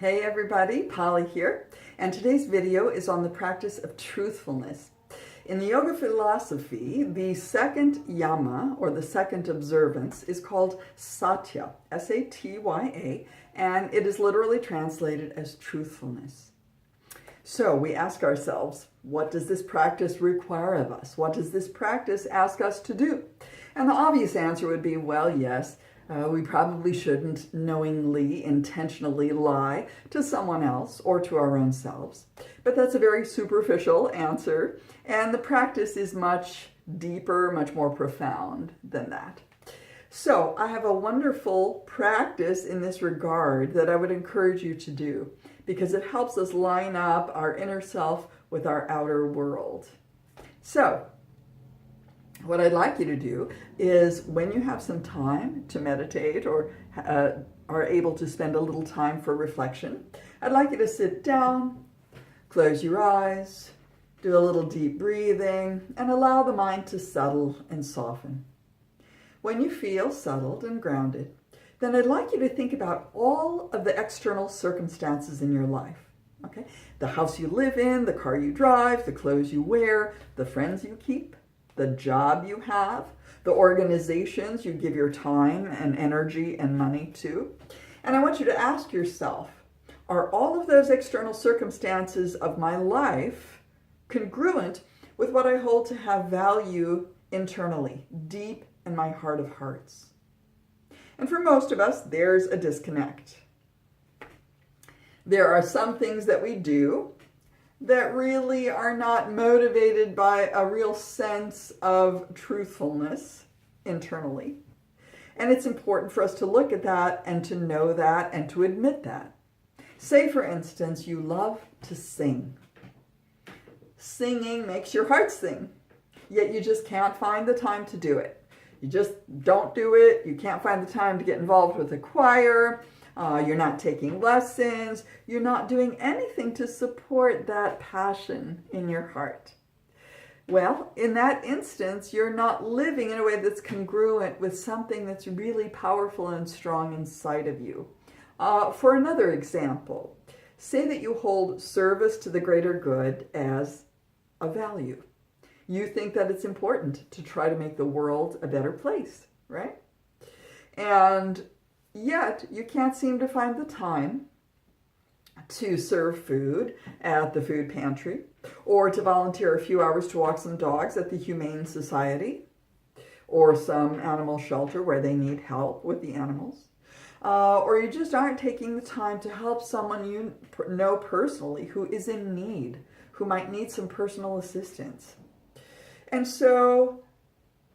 Hey everybody, Polly here, and today's video is on the practice of truthfulness. In the yoga philosophy, the second yama, or the second observance, is called Satya, S-A-T-Y-A, and it is literally translated as truthfulness. So we ask ourselves, what does this practice require of us? What does this practice ask us to do? And the obvious answer would be, well, yes, we probably shouldn't knowingly, intentionally lie to someone else or to our own selves. But that's a very superficial answer, and the practice is much deeper, much more profound than that. So I have a wonderful practice in this regard that I would encourage you to do, because it helps us line up our inner self with our outer world. So what I'd like you to do is, when you have some time to meditate or are able to spend a little time for reflection, I'd like you to sit down, close your eyes, do a little deep breathing, and allow the mind to settle and soften. When you feel settled and grounded, then I'd like you to think about all of the external circumstances in your life. Okay? The house you live in, the car you drive, the clothes you wear, the friends you keep, the job you have, the organizations you give your time and energy and money to. And I want you to ask yourself, are all of those external circumstances of my life congruent with what I hold to have value internally, deep in my heart of hearts? And for most of us, there's a disconnect. There are some things that we do that really are not motivated by a real sense of truthfulness internally. And it's important for us to look at that and to know that and to admit that. Say, for instance, you love to sing. Singing makes your heart sing, yet you just can't find the time to do it. You just don't do it. You can't find the time to get involved with a choir. You're not taking lessons. You're not doing anything to support that passion in your heart. Well, in that instance, you're not living in a way that's congruent with something that's really powerful and strong inside of you. For another example, say that you hold service to the greater good as a value. You think that it's important to try to make the world a better place, right? And yet, you can't seem to find the time to serve food at the food pantry, or to volunteer a few hours to walk some dogs at the Humane Society, or some animal shelter where they need help with the animals. Or you just aren't taking the time to help someone you know personally who is in need, who might need some personal assistance. And so,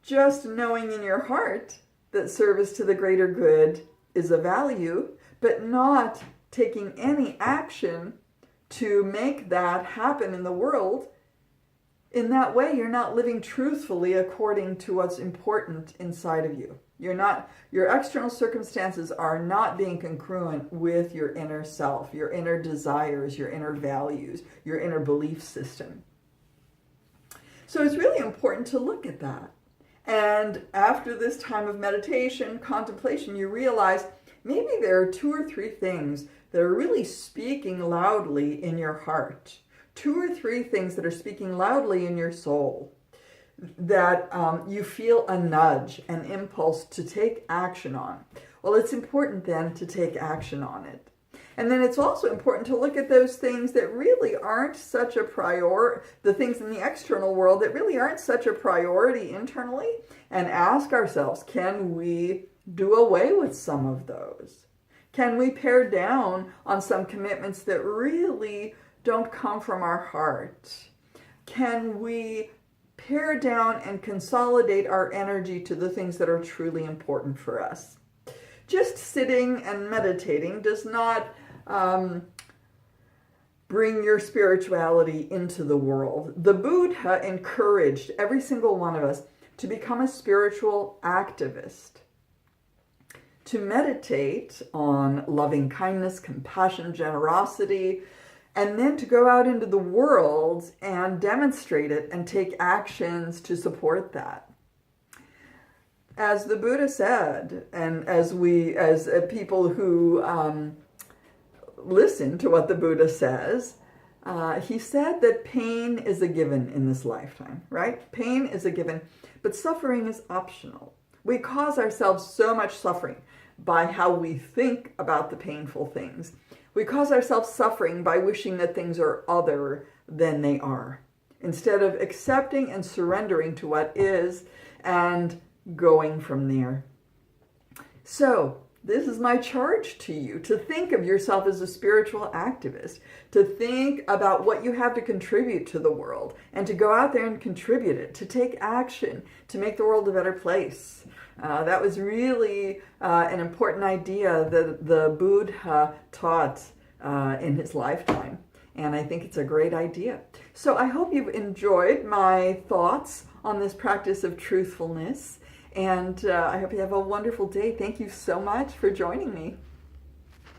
just knowing in your heart that service to the greater good is a value, but not taking any action to make that happen in the world, in that way you're not living truthfully according to what's important inside of you. Your external circumstances are not being congruent with your inner self, your inner desires, your inner values, your inner belief system. So it's really important to look at that. And after this time of meditation, contemplation, you realize maybe there are 2 or 3 things that are really speaking loudly in your heart. 2 or 3 things that are speaking loudly in your soul, that you feel a nudge, an impulse to take action on. Well, it's important then to take action on it. And then it's also important to look at those things that really aren't such a priority, the things in the external world that really aren't such a priority internally, and ask ourselves, can we do away with some of those? Can we pare down on some commitments that really don't come from our heart? Can we pare down and consolidate our energy to the things that are truly important for us? Just sitting and meditating does not bring your spirituality into the world. The Buddha encouraged every single one of us to become a spiritual activist, to meditate on loving kindness, compassion, generosity, and then to go out into the world and demonstrate it and take actions to support that. As the Buddha said, and as people who listen to what the Buddha says. He said that pain is a given in this lifetime, right? Pain is a given, but suffering is optional. We cause ourselves so much suffering by how we think about the painful things. We cause ourselves suffering by wishing that things are other than they are, instead of accepting and surrendering to what is and going from there. So, this is my charge to you, to think of yourself as a spiritual activist, to think about what you have to contribute to the world, and to go out there and contribute it, to take action, to make the world a better place. That was really an important idea that the Buddha taught in his lifetime. And I think it's a great idea. So I hope you've enjoyed my thoughts on this practice of truthfulness. And I hope you have a wonderful day. Thank you so much for joining me.